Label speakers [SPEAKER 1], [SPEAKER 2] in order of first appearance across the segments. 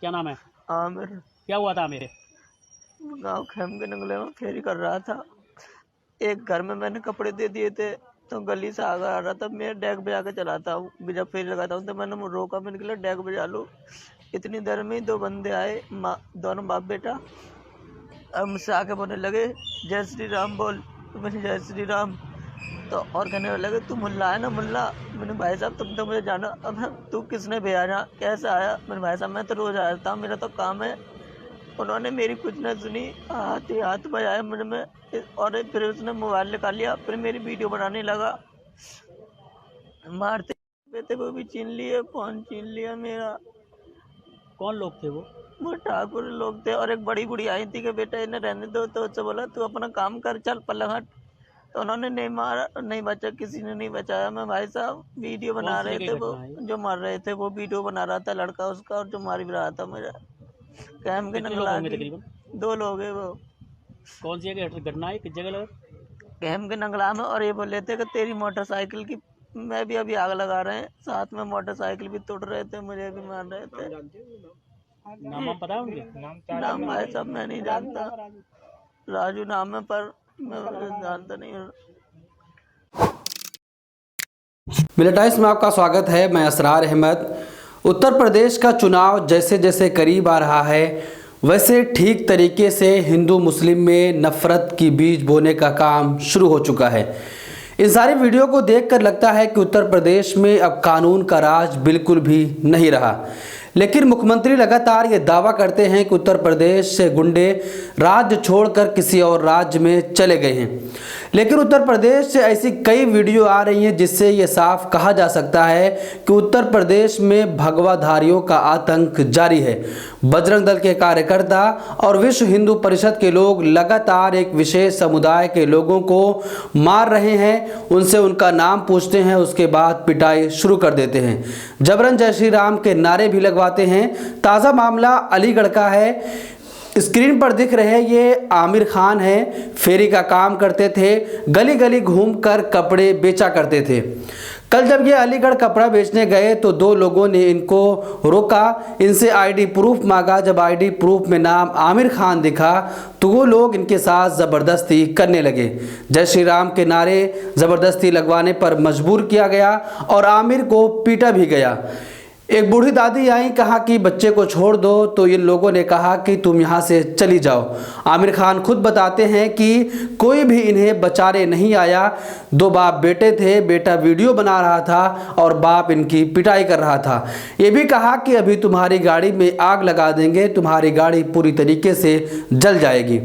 [SPEAKER 1] क्या नाम है?
[SPEAKER 2] आमिर।
[SPEAKER 1] क्या हुआ था मेरे?
[SPEAKER 2] गाँव खेम के नंगले में फेरी कर रहा था। एक घर में मैंने कपड़े दे दिए थे, तो गली से आगे आ रहा था। मैं डेक बजा के चलाता हूँ, जब फेरी लगाता हूँ तो मैंने रोका, मैंने कहा डेक बजा लो। इतनी देर में ही दो बंदे आए, दोनों बाप बेटा। अब मुझसे आके बोलने लगे जय श्री राम बोल। तो मैंने जय श्री राम। तो और कहने लगे तू मुल्ला है ना मुल्ला। मैंने भाई साहब तुम तो मुझे जाना। अब तू किसने भेजा, कैसे आया? मैंने भाई साहब मैं तो रोज आता हूँ, मेरा तो काम है। उन्होंने मेरी कुछ न सुनी, हाथ ही हाथ बजाया मुझ में, और फिर उसने मोबाइल निकाल लिया, फिर मेरी वीडियो बनाने लगा। मारते थे वो भी छीन लिए, फोन छीन लिया मेरा।
[SPEAKER 1] कौन लोग थे वो?
[SPEAKER 2] वो ठाकुर लोग थे, और एक बड़ी बुढ़ी आई थी कि बेटा इन्हें रहने दो, तो उससे बोला तू अपना काम कर, चल पलंग हट। तो उन्होंने नहीं मारा, नहीं बचा, किसी ने नहीं बचाया। मैं भाई साहब वीडियो बना
[SPEAKER 1] कौन सी
[SPEAKER 2] रहे
[SPEAKER 1] जगह
[SPEAKER 2] थे, वो
[SPEAKER 1] घटना है ये?
[SPEAKER 2] जो मर रहे थे वो वीडियो बना रहा था लड़का उसका, और जो मार भी रहा था मुझे। कैम के
[SPEAKER 1] कितने लोग
[SPEAKER 2] नंगला
[SPEAKER 1] होंगे
[SPEAKER 2] की
[SPEAKER 1] तकरीबन?
[SPEAKER 2] 2 लोग है वो।
[SPEAKER 1] कौन सी जगह घटना है, किस जगह लगा?
[SPEAKER 2] कैम के नंगला में। और ये बोले थे कि तेरी मोटरसाइकिल की मैं भी अभी आग लगा रहे हैं, साथ में मोटरसाइकिल भी तोड़ रहे थे, मुझे भी मार रहे थे।
[SPEAKER 1] नाम वाम पता है उनके?
[SPEAKER 2] नाम भाई साहब मैं नहीं जानता, राजू नाम है, पर मैं जानता नहीं हूँ।
[SPEAKER 3] मिलिट्री टाइम्स में आपका स्वागत है। मैं असरार अहमद। उत्तर प्रदेश का चुनाव जैसे जैसे करीब आ रहा है, वैसे ठीक तरीके से हिंदू मुस्लिम में नफरत की बीज बोने का काम शुरू हो चुका है। इन सारी वीडियो को देखकर लगता है कि उत्तर प्रदेश में अब कानून का राज बिल्कुल भी नहीं रहा। लेकिन मुख्यमंत्री लगातार ये दावा करते हैं कि उत्तर प्रदेश से गुंडे राज्य छोड़कर किसी और राज्य में चले गए हैं। लेकिन उत्तर प्रदेश से ऐसी कई वीडियो आ रही हैं जिससे ये साफ कहा जा सकता है कि उत्तर प्रदेश में भगवाधारियों का आतंक जारी है। बजरंग दल के कार्यकर्ता और विश्व हिंदू परिषद के लोग लगातार एक विशेष समुदाय के लोगों को मार रहे हैं, उनसे उनका नाम पूछते हैं, उसके बाद पिटाई शुरू कर देते हैं, जबरन जय श्री राम के नारे भी लगवाते हैं। ताज़ा मामला अलीगढ़ का है। स्क्रीन पर दिख रहे ये आमिर खान हैं, फेरी का काम करते थे, गली गली घूमकर कपड़े बेचा करते थे। कल जब ये अलीगढ़ कपड़ा बेचने गए तो 2 लोगों ने इनको रोका, इनसे आईडी प्रूफ मांगा। जब आईडी प्रूफ में नाम आमिर खान दिखा तो वो लोग इनके साथ ज़बरदस्ती करने लगे। जय श्री राम के नारे ज़बरदस्ती लगवाने पर मजबूर किया गया और आमिर को पीटा भी गया। एक बूढ़ी दादी आई, कहा कि बच्चे को छोड़ दो, तो इन लोगों ने कहा कि तुम यहाँ से चली जाओ। आमिर खान खुद बताते हैं कि कोई भी इन्हें बचाने नहीं आया। 2 बाप बेटे थे, बेटा वीडियो बना रहा था और बाप इनकी पिटाई कर रहा था। ये भी कहा कि अभी तुम्हारी गाड़ी में आग लगा देंगे, तुम्हारी गाड़ी पूरी तरीके से जल जाएगी।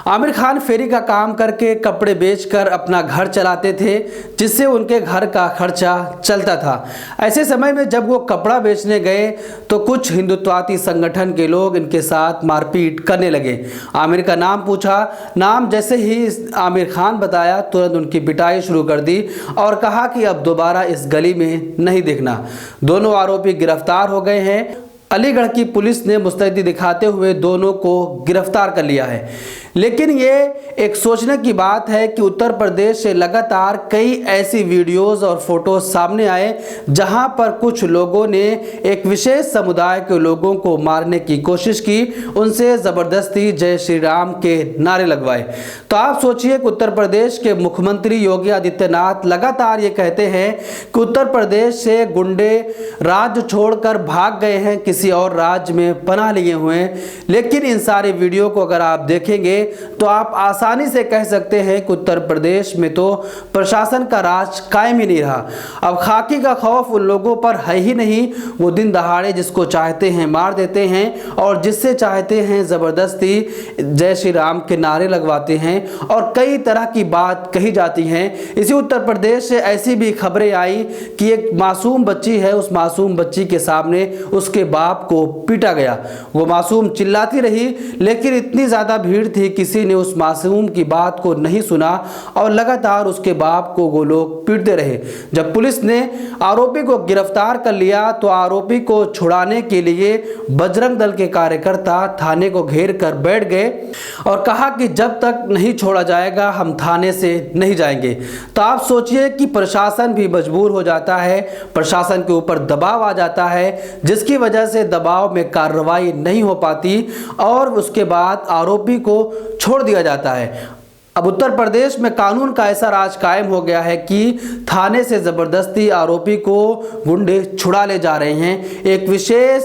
[SPEAKER 3] आमिर खान फेरी का काम करके कपड़े बेचकर अपना घर चलाते थे, जिससे उनके घर का खर्चा चलता था। ऐसे समय में जब वो कपड़ा बेचने गए तो कुछ हिंदुत्ववादी संगठन के लोग इनके साथ मारपीट करने लगे। आमिर का नाम पूछा, नाम जैसे ही आमिर खान बताया तुरंत उनकी पिटाई शुरू कर दी और कहा कि अब दोबारा इस गली में नहीं दिखना। दोनों आरोपी गिरफ्तार हो गए हैं। अलीगढ़ की पुलिस ने मुस्तैदी दिखाते हुए दोनों को गिरफ्तार कर लिया है। लेकिन ये एक सोचने की बात है कि उत्तर प्रदेश से लगातार कई ऐसी वीडियोस और फोटोज सामने आए जहां पर कुछ लोगों ने एक विशेष समुदाय के लोगों को मारने की कोशिश की, उनसे ज़बरदस्ती जय श्री राम के नारे लगवाए। तो आप सोचिए कि उत्तर प्रदेश के मुख्यमंत्री योगी आदित्यनाथ लगातार ये कहते हैं कि उत्तर प्रदेश से गुंडे राज्य छोड़कर भाग गए हैं, किसी और राज्य में पनाह लिए हुए हैं। लेकिन इन सारी वीडियो को अगर आप देखेंगे तो आप आसानी से कह सकते हैं कि उत्तर प्रदेश में तो प्रशासन का राज कायम ही नहीं रहा। अब खाकी का खौफ उन लोगों पर है ही नहीं, वो दिन दहाड़े जिसको चाहते हैं मार देते हैं और जिससे चाहते हैं ज़बरदस्ती जय श्री राम के नारे लगवाते हैं और कई तरह की बात कही जाती हैं। इसी उत्तर प्रदेश से ऐसी भी खबरें आई कि एक मासूम बच्ची है, उस मासूम बच्ची के सामने उसके बाप को पीटा गया। वो मासूम चिल्लाती रही, लेकिन इतनी ज़्यादा भीड़ थी, किसी ने उस मासूम की बात को नहीं सुना और लगातार उसके बाप को वो लोग पीटते रहे। जब पुलिस ने आरोपी को गिरफ्तार कर लिया तो आरोपी को छुड़ाने के लिए बजरंग दल के कार्यकर्ता थाने को घेर कर बैठ गए और कहा कि जब तक नहीं छोड़ा जाएगा हम थाने से नहीं जाएंगे। तो आप सोचिए कि प्रशासन भी मजबूर हो जाता है, प्रशासन के ऊपर दबाव आ जाता है, जिसकी वजह से से दबाव में कार्रवाई नहीं हो पाती और उसके बाद आरोपी को छोड़ दिया जाता है। अब उत्तर प्रदेश में कानून का ऐसा राज कायम हो गया है कि थाने से ज़बरदस्ती आरोपी को गुंडे छुड़ा ले जा रहे हैं। एक विशेष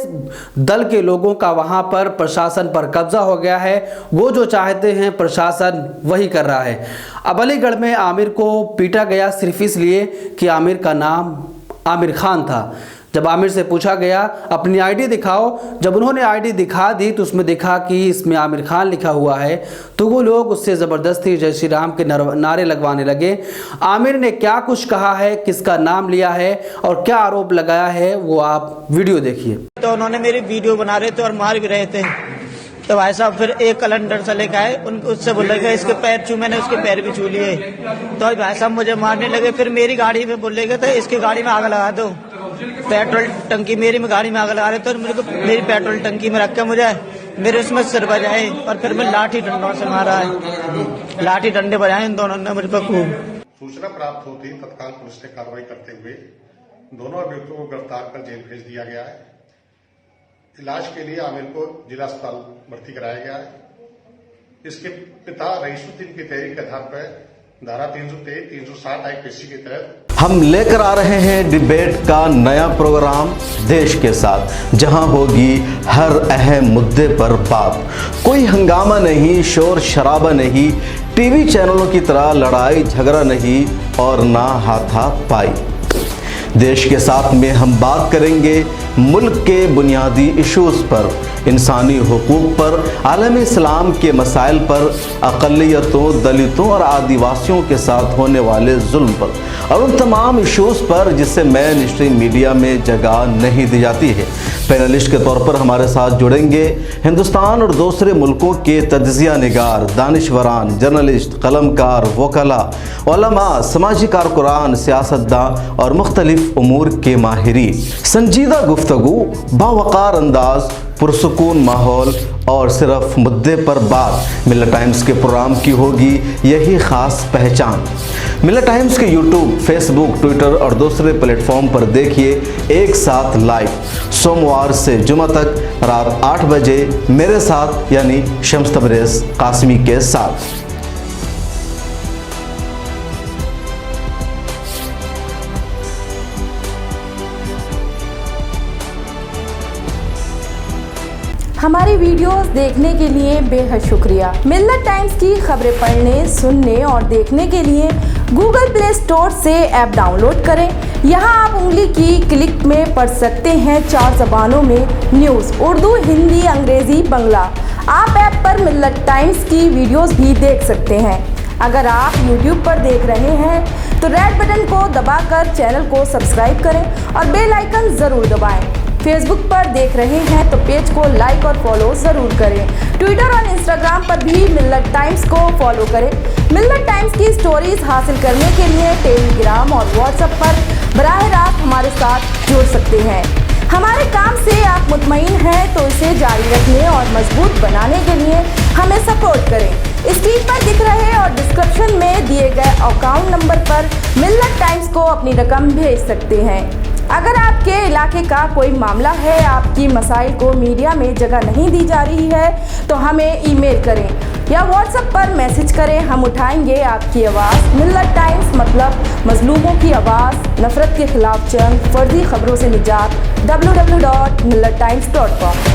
[SPEAKER 3] दल के लोगों का वहां पर प्रशासन पर कब्जा हो गया है। वो जो चाहते हैं प्रशासन वही कर रहा है। अब अलीगढ़ में आमिर को पीटा गया सिर्फ इसलिए कि आमिर का नाम आमिर खान था। जब आमिर से पूछा गया अपनी आईडी दिखाओ, जब उन्होंने आईडी दिखा दी तो उसमें दिखा कि इसमें आमिर खान लिखा हुआ है, तो वो लोग उससे ज़बरदस्ती जय श्री राम के नारे लगवाने लगे। आमिर ने क्या कुछ कहा है, किसका नाम लिया है और क्या आरोप लगाया है, वो आप वीडियो देखिए।
[SPEAKER 2] तो उन्होंने मेरी वीडियो बना रहे थे और मार भी रहे थे। तो भाई साहब फिर एक कैलेंडर से लेकर आए, उससे बोले गए इसके पैर छू, मैंने उसके पैर भी छू लिए। तो भाई साहब मुझे मारने लगे। फिर मेरी गाड़ी में बोले गए थे इसकी गाड़ी में आग लगा दो, पेट्रोल टंकी मेरी में गाड़ी में आग लगा रहे थे। और मेरे को मेरी पेट्रोल टंकी में रख के मुझे मेरे उसमें सिर बजाए और फिर मैं लाठी डंडों से मारा है। लाठी डंडे बजाए इन दोनों ने मुझ पर खूब।
[SPEAKER 4] सूचना प्राप्त होती तत्काल पुलिस ने कार्रवाई करते हुए दोनों अभियुक्तों को गिरफ्तार कर जेल भेज दिया गया है। इलाज के लिए आमिर को जिला अस्पताल भर्ती कराया गया है। इसके पिता रईसुद्दीन की तहरीर के आधार पर धारा 323, 360 आईपीसी के तहत
[SPEAKER 5] हम लेकर आ रहे हैं डिबेट का नया प्रोग्राम देश के साथ, जहां होगी हर अहम मुद्दे पर बात। कोई हंगामा नहीं, शोर शराबा नहीं, टीवी चैनलों की तरह लड़ाई झगड़ा नहीं और ना हाथापाई। देश के साथ में हम बात करेंगे मुल्क के बुनियादी इश्यूज पर, इंसानी हुकूक पर, आलम इस्लाम के मसाइल पर, अक़लियतों, दलितों और आदिवासियों के साथ होने वाले जुल्म पर और उन तमाम इश्यूज पर जिसे मेन स्ट्रीम मीडिया में जगह नहीं दी जाती है। पैनलिस्ट के तौर पर हमारे साथ जुड़ेंगे हिंदुस्तान और दूसरे मुल्कों के तज्ज़िया निगार, दानिशवरान, जर्नलिस्ट, कलमकार, वकला, उलमा, समाजी कारकुरान, सियासतदान और मुख्तलिफ उमूर के माहिरीन। संजीदा गुफ्तगू, बावकार अंदाज, पुरसुकून माहौल और सिर्फ मुद्दे पर बात। मिल्लत टाइम्स के प्रोग्राम की होगी यही खास पहचान। मिल्लत टाइम्स के यूट्यूब, फेसबुक, ट्विटर और दूसरे प्लेटफॉर्म पर देखिए एक साथ लाइव, सोमवार से जुमा तक रात 8 बजे मेरे साथ यानी शम्स तबरेज़ कासमी के साथ।
[SPEAKER 6] हमारी वीडियोस देखने के लिए बेहद शुक्रिया। मिल्लत टाइम्स की खबरें पढ़ने, सुनने और देखने के लिए गूगल प्ले स्टोर से ऐप डाउनलोड करें। यहां आप उंगली की क्लिक में पढ़ सकते हैं 4 ज़बानों में न्यूज़, उर्दू, हिंदी, अंग्रेज़ी, बंगला। आप ऐप पर मिल्लत टाइम्स की वीडियोस भी देख सकते हैं। अगर आप YouTube पर देख रहे हैं तो रेड बटन को दबाकर चैनल को सब्सक्राइब करें और बेल आइकन ज़रूर दबाएं। फेसबुक पर देख रहे हैं तो पेज को लाइक और फॉलो ज़रूर करें। ट्विटर और इंस्टाग्राम पर भी मिल्लत टाइम्स को फॉलो करें। मिल्लत टाइम्स की स्टोरीज हासिल करने के लिए टेलीग्राम और व्हाट्सएप पर बराह रास्त हमारे साथ जुड़ सकते हैं। हमारे काम से आप मुतमईन हैं तो इसे जारी रखने और मजबूत बनाने के लिए हमें सपोर्ट करें। स्क्रीन पर दिख रहे और डिस्क्रिप्शन में दिए गए अकाउंट नंबर पर मिल्लत टाइम्स को अपनी रकम भेज सकते हैं। अगर आपके इलाके का कोई मामला है, आपकी मसाइल को मीडिया में जगह नहीं दी जा रही है, तो हमें ईमेल करें या व्हाट्सएप पर मैसेज करें। हम उठाएंगे आपकी आवाज़। मिल्लत टाइम्स मतलब मजलूमों की आवाज़, नफरत के खिलाफ जंग, फर्जी खबरों से निजात। www.millattimes.com